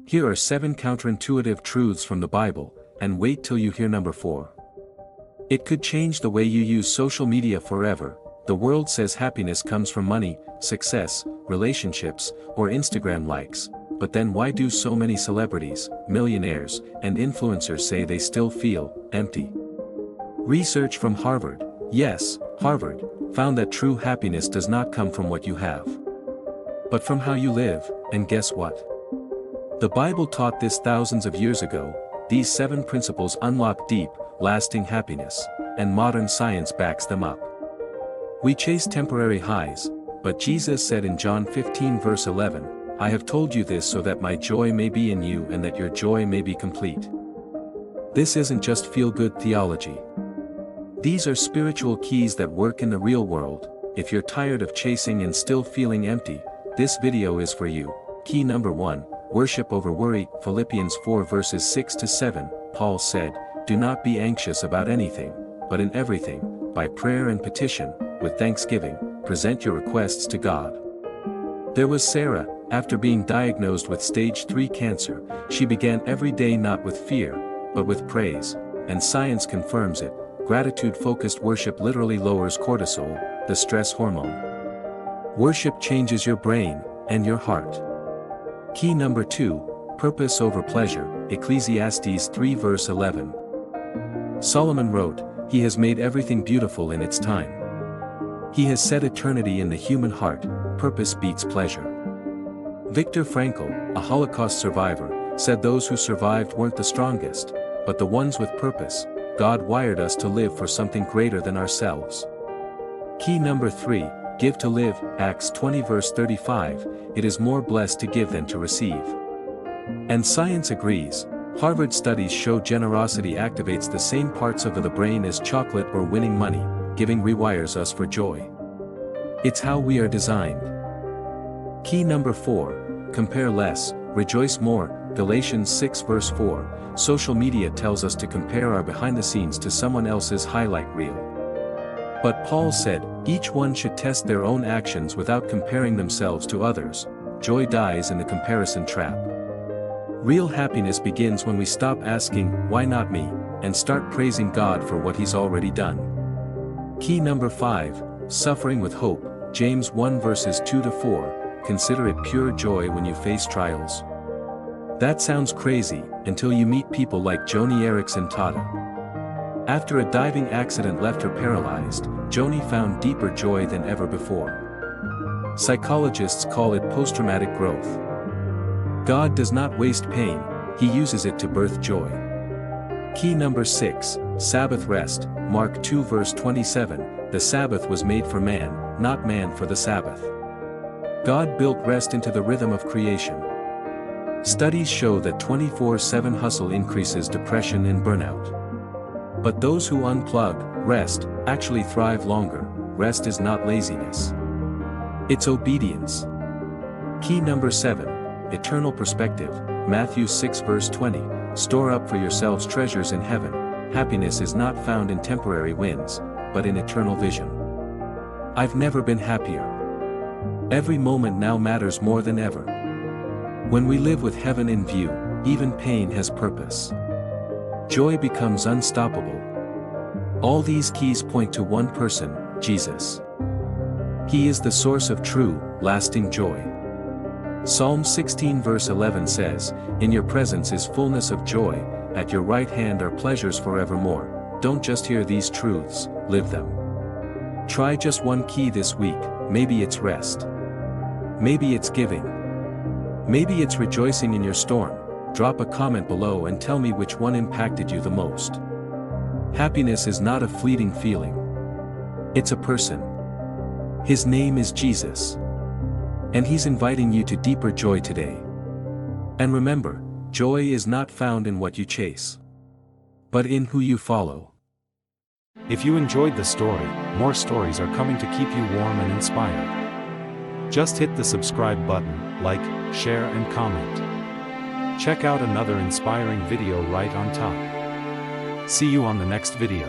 Here are 7 counterintuitive truths from the Bible, and wait till you hear number 4. It could change the way you use social media forever. The world says happiness comes from money, success, relationships, or Instagram likes, but then why do so many celebrities, millionaires, and influencers say they still feel empty? Research from Harvard, yes, Harvard, found that true happiness does not come from what you have, but from how you live. And guess what? The Bible taught this thousands of years ago. These 7 principles unlock deep, lasting happiness, and modern science backs them up. We chase temporary highs, but Jesus said in John 15 verse 11, "I have told you this so that my joy may be in you and that your joy may be complete." This isn't just feel-good theology. These are spiritual keys that work in the real world. If you're tired of chasing and still feeling empty, this video is for you. Key number 1, worship over worry. Philippians 4 verses 6 to 7, Paul said, "Do not be anxious about anything, but in everything, by prayer and petition, with thanksgiving, present your requests to God." There was Sarah. After being diagnosed with stage 3 cancer, she began every day not with fear, but with praise, and science confirms it. Gratitude-focused worship literally lowers cortisol, the stress hormone. Worship changes your brain, and your heart. Key number 2, purpose over pleasure. Ecclesiastes 3 verse 11. Solomon wrote, "He has made everything beautiful in its time. He has set eternity in the human heart, purpose beats pleasure." Viktor Frankl, a Holocaust survivor, said those who survived weren't the strongest, but the ones with purpose. God wired us to live for something greater than ourselves. Key number 3, give to live. Acts 20 verse 35, "It is more blessed to give than to receive." And science agrees. Harvard studies show generosity activates the same parts of the brain as chocolate or winning money. Giving rewires us for joy. It's how we are designed. Key number 4, compare less, rejoice more. Galatians 6 verse 4, social media tells us to compare our behind the scenes to someone else's highlight reel. But Paul said, each one should test their own actions without comparing themselves to others. Joy dies in the comparison trap. Real happiness begins when we stop asking, "Why not me?" and start praising God for what He's already done. Key number 5, suffering with hope. James 1 verses 2 to 4, consider it pure joy when you face trials. That sounds crazy, until you meet people like Joni Eareckson Tada. After a diving accident left her paralyzed, Joni found deeper joy than ever before. Psychologists call it post-traumatic growth. God does not waste pain, He uses it to birth joy. Key number 6, Sabbath rest. Mark 2 verse 27, the Sabbath was made for man, not man for the Sabbath. God built rest into the rhythm of creation. Studies show that 24/7 hustle increases depression and burnout. But those who unplug, rest, actually thrive longer. Rest is not laziness. It's obedience. Key number 7, eternal perspective. Matthew 6 verse 20, store up for yourselves treasures in heaven. Happiness is not found in temporary wins, but in eternal vision. I've never been happier. Every moment now matters more than ever. When we live with heaven in view, even pain has purpose. Joy becomes unstoppable. All these keys point to one person, Jesus. He is the source of true, lasting joy. Psalm 16 verse 11 says, "In your presence is fullness of joy, at your right hand are pleasures forevermore." Don't just hear these truths, live them. Try just one key this week. Maybe it's rest. Maybe it's giving. Maybe it's rejoicing in your storm. Drop a comment below and tell me which one impacted you the most. Happiness is not a fleeting feeling. It's a person. His name is Jesus. And He's inviting you to deeper joy today. And remember, joy is not found in what you chase, but in who you follow. If you enjoyed the story, more stories are coming to keep you warm and inspired. Just hit the subscribe button, like, share and comment. Check out another inspiring video right on top. See you on the next video.